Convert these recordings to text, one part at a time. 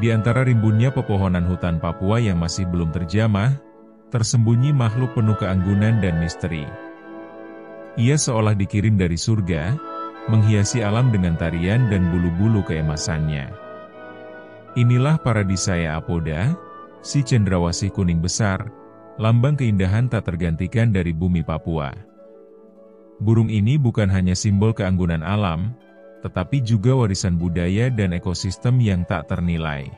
Di antara rimbunnya pepohonan hutan Papua yang masih belum terjamah, tersembunyi makhluk penuh keanggunan dan misteri. Ia seolah dikirim dari surga, menghiasi alam dengan tarian dan bulu-bulu keemasannya. Inilah Paradisea apoda, si cendrawasih kuning besar, lambang keindahan tak tergantikan dari bumi Papua. Burung ini bukan hanya simbol keanggunan alam, tetapi juga warisan budaya dan ekosistem yang tak ternilai.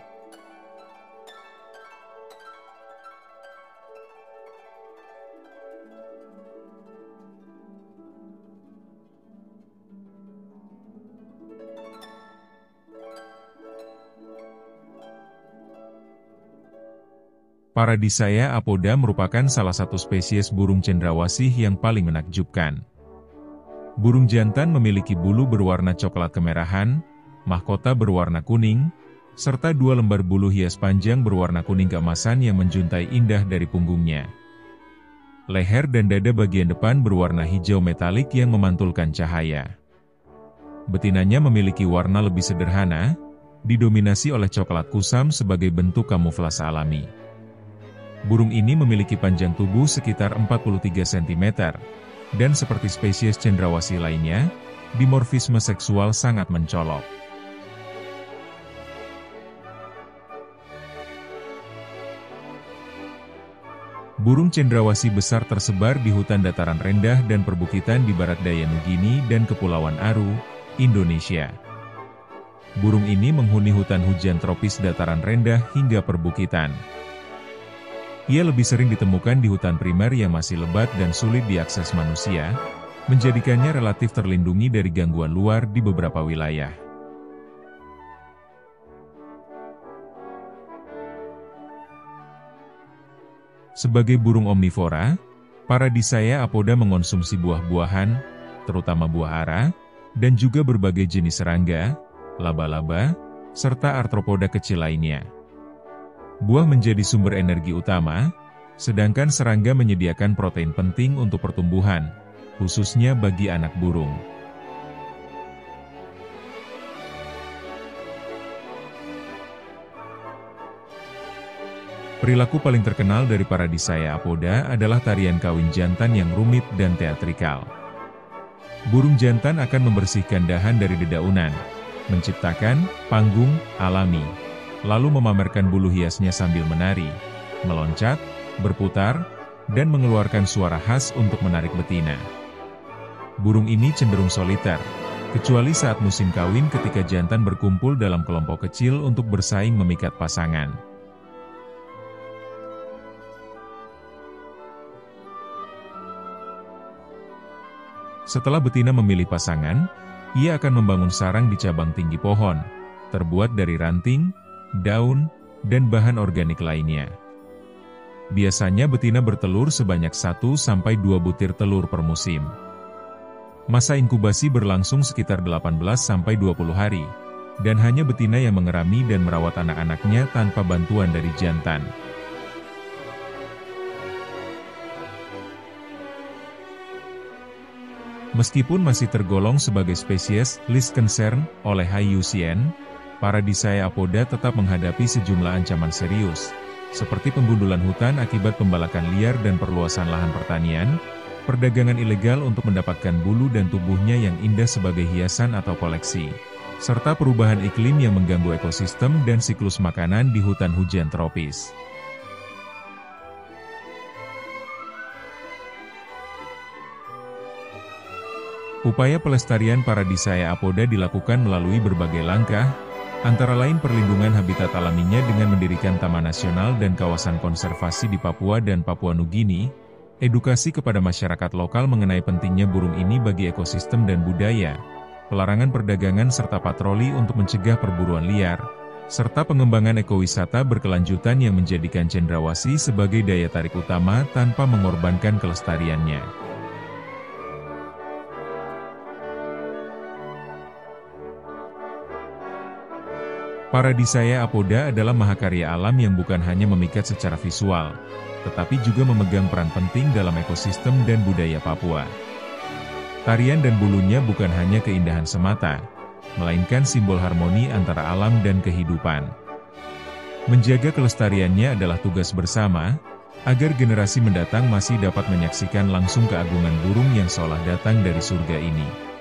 Paradisea apoda merupakan salah satu spesies burung cendrawasih yang paling menakjubkan. Burung jantan memiliki bulu berwarna coklat kemerahan, mahkota berwarna kuning, serta 2 lembar bulu hias panjang berwarna kuning keemasan yang menjuntai indah dari punggungnya. Leher dan dada bagian depan berwarna hijau metalik yang memantulkan cahaya. Betinanya memiliki warna lebih sederhana, didominasi oleh coklat kusam sebagai bentuk kamuflase alami. Burung ini memiliki panjang tubuh sekitar 43 cm, dan seperti spesies cendrawasih lainnya, dimorfisme seksual sangat mencolok. Burung cendrawasih besar tersebar di hutan dataran rendah dan perbukitan di barat daya Nugini dan Kepulauan Aru, Indonesia. Burung ini menghuni hutan hujan tropis dataran rendah hingga perbukitan. Ia lebih sering ditemukan di hutan primer yang masih lebat dan sulit diakses manusia, menjadikannya relatif terlindungi dari gangguan luar di beberapa wilayah. Sebagai burung omnivora, Paradisea apoda mengonsumsi buah-buahan, terutama buah ara, dan juga berbagai jenis serangga, laba-laba, serta artropoda kecil lainnya. Buah menjadi sumber energi utama, sedangkan serangga menyediakan protein penting untuk pertumbuhan, khususnya bagi anak burung. Perilaku paling terkenal dari Paradisea apoda adalah tarian kawin jantan yang rumit dan teatrikal. Burung jantan akan membersihkan dahan dari dedaunan, menciptakan panggung alami, lalu memamerkan bulu hiasnya sambil menari, meloncat, berputar, dan mengeluarkan suara khas untuk menarik betina. Burung ini cenderung soliter, kecuali saat musim kawin ketika jantan berkumpul dalam kelompok kecil untuk bersaing memikat pasangan. Setelah betina memilih pasangan, ia akan membangun sarang di cabang tinggi pohon, terbuat dari ranting, daun, dan bahan organik lainnya. Biasanya betina bertelur sebanyak 1-2 butir telur per musim. Masa inkubasi berlangsung sekitar 18-20 hari, dan hanya betina yang mengerami dan merawat anak-anaknya tanpa bantuan dari jantan. Meskipun masih tergolong sebagai spesies least concern oleh IUCN, Paradisea apoda tetap menghadapi sejumlah ancaman serius, seperti penggundulan hutan akibat pembalakan liar dan perluasan lahan pertanian, perdagangan ilegal untuk mendapatkan bulu dan tubuhnya yang indah sebagai hiasan atau koleksi, serta perubahan iklim yang mengganggu ekosistem dan siklus makanan di hutan hujan tropis. Upaya pelestarian Paradisea apoda dilakukan melalui berbagai langkah, antara lain perlindungan habitat alaminya dengan mendirikan taman nasional dan kawasan konservasi di Papua dan Papua Nugini, edukasi kepada masyarakat lokal mengenai pentingnya burung ini bagi ekosistem dan budaya, pelarangan perdagangan serta patroli untuk mencegah perburuan liar, serta pengembangan ekowisata berkelanjutan yang menjadikan cendrawasih sebagai daya tarik utama tanpa mengorbankan kelestariannya. Paradisea apoda adalah mahakarya alam yang bukan hanya memikat secara visual, tetapi juga memegang peran penting dalam ekosistem dan budaya Papua. Tarian dan bulunya bukan hanya keindahan semata, melainkan simbol harmoni antara alam dan kehidupan. Menjaga kelestariannya adalah tugas bersama, agar generasi mendatang masih dapat menyaksikan langsung keagungan burung yang seolah datang dari surga ini.